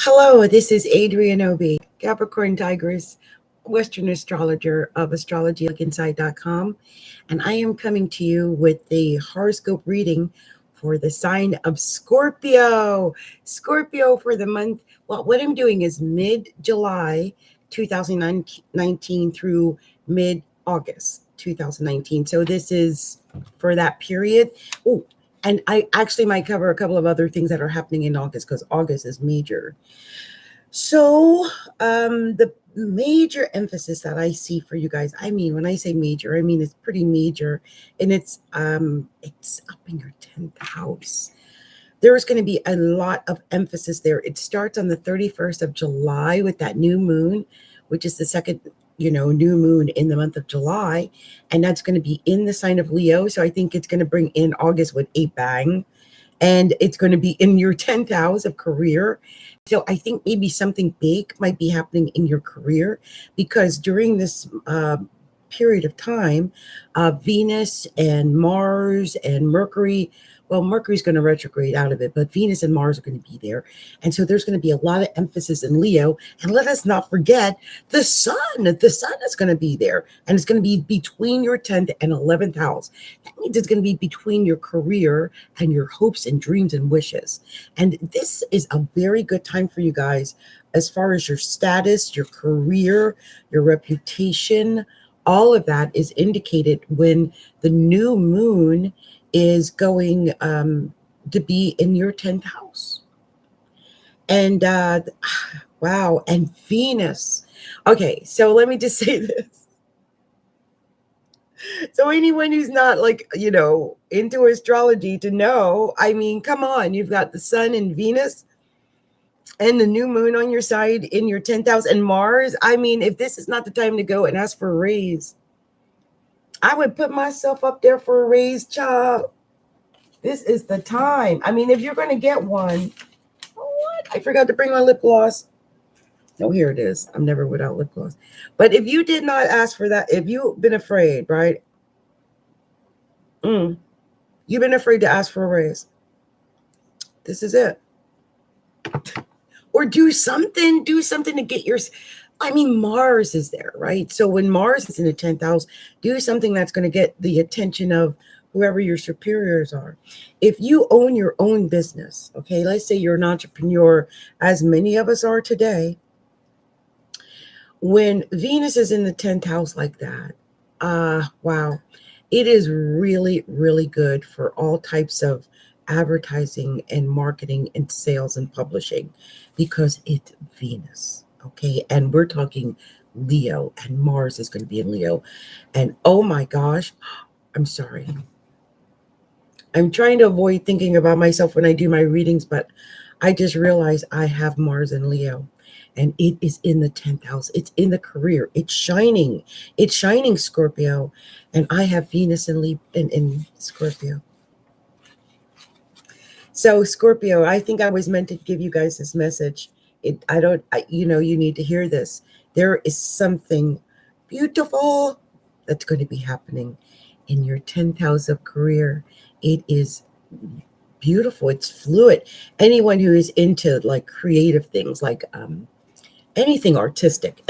Hello, this is Adrienne Obey, Capricorntigress, Western astrologer of astrologyinside.com, and I am coming to you with the horoscope reading for the sign of Scorpio. Scorpio for the month. Well, what I'm doing is mid-July 2019 through mid-August 2019. So this is for that period. Oh, and I actually might cover a couple of other things that are happening in August because August is major. So, the major emphasis that I see for you guys, I mean, when I say major, I mean it's pretty major, and it's up in your 10th house. There's going to be a lot of emphasis there. It starts on the 31st of July with that new moon, which is the second, new moon in the month of July, and that's going to be in the sign of Leo. So I think it's going to bring in August with a bang, and it's going to be in your 10th house of career. So I think maybe something big might be happening in your career because during this period of time, Venus and Mars and Mercury, well, Mercury's going to retrograde out of it, but Venus and Mars are going to be there. And so there's going to be a lot of emphasis in Leo. And let us not forget the sun. The sun is going to be there. And it's going to be between your 10th and 11th house. That means it's going to be between your career and your hopes and dreams and wishes. And this is a very good time for you guys as far as your status, your career, your reputation. All of that is indicated when the new moon is going to be in your 10th house. And wow, and Venus. Okay, so let me just say this. So anyone who's not into astrology to know, I mean, come on, you've got the sun and Venus and the new moon on your side in your 10th house and Mars. I mean, if this is not the time to go and ask for a raise, I would put myself up there for a raise, child. This is the time. I mean, if you're going to get one, what? I forgot to bring my lip gloss. Oh, here it is. I'm never without lip gloss. But if you did not ask for that, if you've been afraid, right? You've been afraid to ask for a raise. This is it. Or do something to get your, I mean, Mars is there, right? So when Mars is in the 10th house, do something that's going to get the attention of whoever your superiors are. If you own your own business, okay, let's say you're an entrepreneur, as many of us are today, when Venus is in the 10th house like that, wow, it is really, really good for all types of advertising and marketing and sales and publishing because it's Venus, okay? And we're talking Leo, and Mars is going to be in Leo. And oh my gosh, I'm sorry. I'm trying to avoid thinking about myself when I do my readings, but I just realized I have Mars in Leo, and it is in the 10th house. It's in the career. It's shining. It's shining, Scorpio. And I have Venus in Scorpio. So, Scorpio, I think I was meant to give you guys this message. You need to hear this. There is something beautiful that's going to be happening in your 10th house of career. It is beautiful. It's fluid. Anyone who is into like creative things, like anything artistic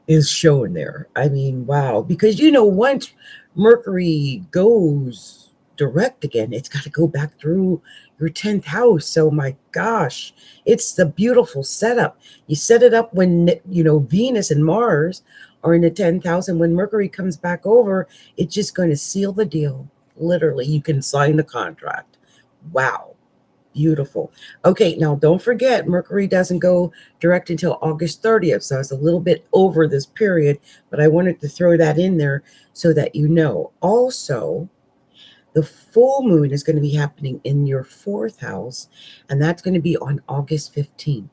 is shown there. I mean, wow. Because once Mercury goes direct again, it's got to go back through your 10th house. So my gosh, it's the beautiful setup. You set it up when Venus and Mars are in the 10th house, and when Mercury comes back over, it's just going to seal the deal. Literally, you can sign the contract. Wow. Beautiful. Okay, now don't forget, Mercury doesn't go direct until August 30th, so it's a little bit over this period, but I wanted to throw that in there so that you know. Also, the full moon is going to be happening in your 4th house, and that's going to be on August 15th.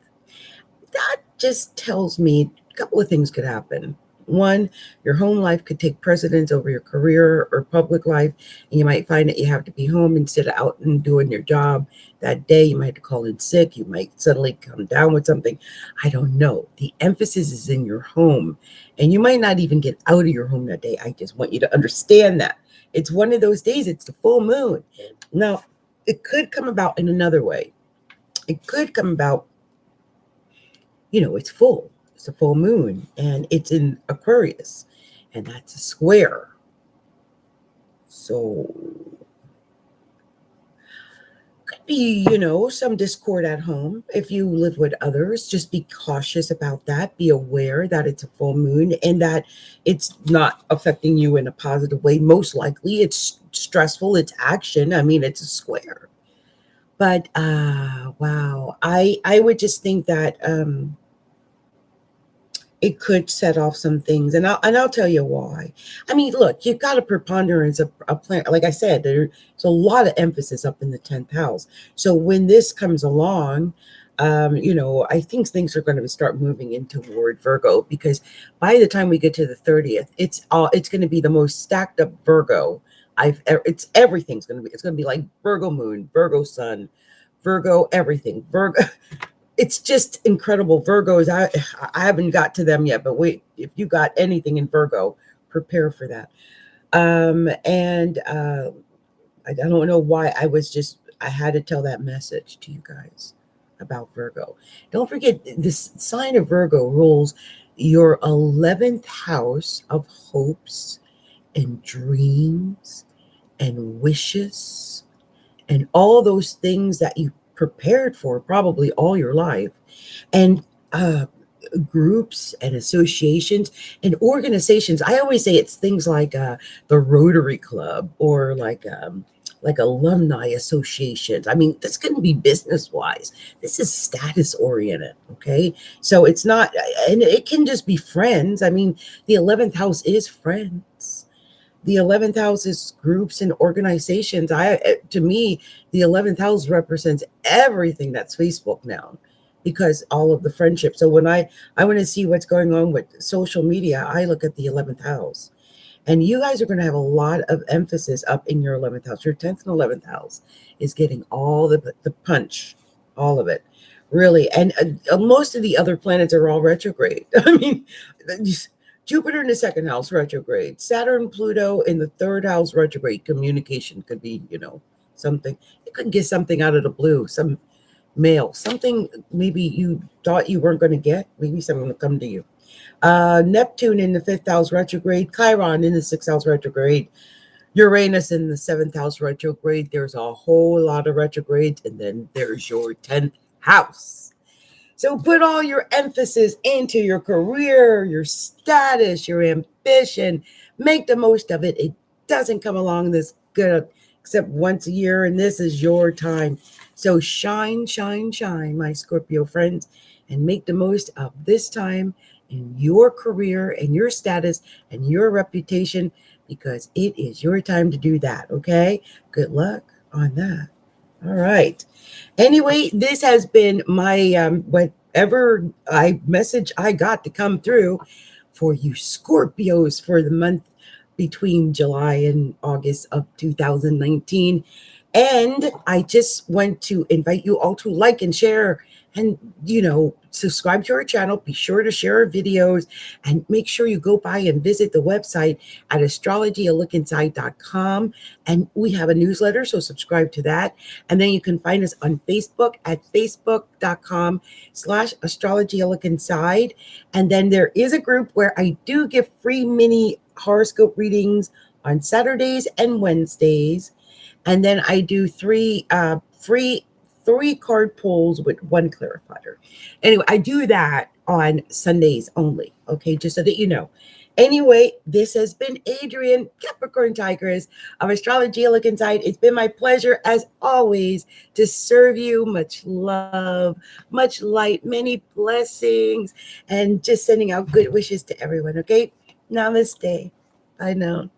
That just tells me a couple of things could happen. One, your home life could take precedence over your career or public life, and you might find that you have to be home instead of out and doing your job that day. You might have to call in sick. You might suddenly come down with something. I don't know. The emphasis is in your home, and you might not even get out of your home that day. I just want you to understand that. It's one of those days. It's the full moon. Now, it could come about in another way. It could come about it's full. It's a full moon, and it's in Aquarius, and that's a square. So could be, some discord at home. If you live with others, just be cautious about that. Be aware that it's a full moon and that it's not affecting you in a positive way. Most likely it's stressful, it's action. I mean, it's a square. But wow, I would just think that it could set off some things, and I'll tell you why. I mean, look, you've got a preponderance of a planet. Like I said, there's a lot of emphasis up in the 10th house. So when this comes along, I think things are going to start moving into toward Virgo, because by the time we get to the 30th, it's going to be the most stacked up Virgo it's everything's going to be. It's going to be like Virgo moon, Virgo sun, Virgo everything, Virgo. It's just incredible. Virgos, I haven't got to them yet, but wait, if you got anything in Virgo, prepare for that. And I don't know why I had to tell that message to you guys about Virgo. Don't forget, this sign of Virgo rules your 11th house of hopes and dreams and wishes and all those things that you prepared for probably all your life. And groups and associations and organizations. I always say it's things like the Rotary Club, or like alumni associations. I mean, this couldn't be business wise. This is status oriented. Okay. So it's not, and it can just be friends. I mean, the 11th house is friends. The 11th house is groups and organizations. To me, the 11th house represents everything that's Facebook now, because all of the friendship. So when I want to see what's going on with social media, I look at the 11th house. And you guys are going to have a lot of emphasis up in your 11th house. Your 10th and 11th house is getting all the punch, all of it, really. And most of the other planets are all retrograde. I mean, Jupiter in the second house retrograde, Saturn, Pluto in the third house retrograde. Communication could be, something. You could get something out of the blue, some mail, something maybe you thought you weren't going to get. Maybe someone will come to you. Neptune in the fifth house retrograde, Chiron in the sixth house retrograde, Uranus in the seventh house retrograde. There's a whole lot of retrogrades, and then there's your 10th house. So put all your emphasis into your career, your status, your ambition. Make the most of it. It doesn't come along this good except once a year, and this is your time. So shine, shine, shine, my Scorpio friends, and make the most of this time in your career and your status and your reputation, because it is your time to do that. Okay? Good luck on that. All right. Anyway, this has been my whatever message I got to come through for you Scorpios for the month between July and August of 2019. And I just want to invite you all to like and share and, subscribe to our channel. Be sure to share our videos, and make sure you go by and visit the website at astrologyalookinside.com. And we have a newsletter, so subscribe to that. And then you can find us on Facebook at facebook.com/astrologyaLookInside. And then there is a group where I do give free mini horoscope readings on Saturdays and Wednesdays. And then I do three card pulls with one clarifier. Anyway, I do that on Sundays only. Okay, just so that you know. Anyway, this has been Adrienne, Capricorntigress of Astrology Look Inside. It's been my pleasure, as always, to serve you. Much love, much light, many blessings, and just sending out good wishes to everyone. Okay, namaste. Bye now.